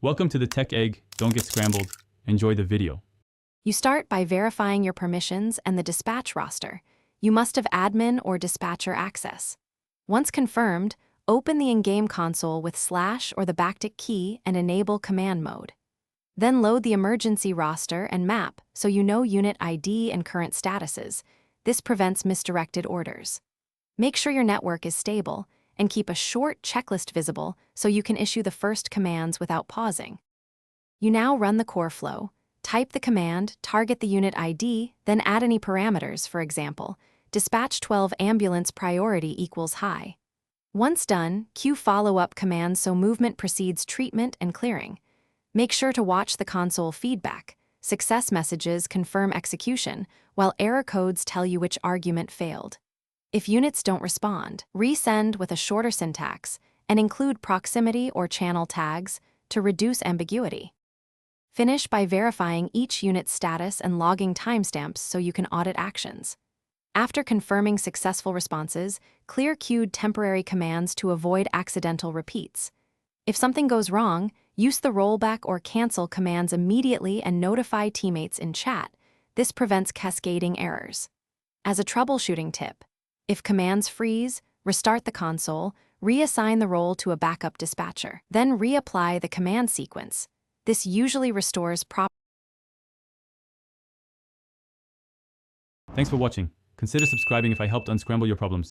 Welcome to the Tech Egg. Don't get scrambled. Enjoy the video. You start by verifying your permissions and the dispatch roster. You must have admin or dispatcher access. Once confirmed, open the in-game console with / or the backtick key and enable command mode. Then load the emergency roster and map so you know unit ID and current statuses. This prevents misdirected orders. Make sure your network is stable and keep a short checklist visible so you can issue the first commands without pausing. You now run the core flow, type the command, target the unit ID, then add any parameters, for example, dispatch 12 ambulance priority equals high. Once done, queue follow-up commands so movement precedes treatment and clearing. Make sure to watch the console feedback. Success messages confirm execution, while error codes tell you which argument failed. If units don't respond, resend with a shorter syntax and include proximity or channel tags to reduce ambiguity. Finish by verifying each unit's status and logging timestamps so you can audit actions. After confirming successful responses, clear queued temporary commands to avoid accidental repeats. If something goes wrong, use the rollback or cancel commands immediately and notify teammates in chat. This prevents cascading errors. As a troubleshooting tip, if commands freeze, restart the console, reassign the role to a backup dispatcher, then reapply the command sequence. This usually restores proper. Thanks for watching. Consider subscribing if I helped unscramble your problems.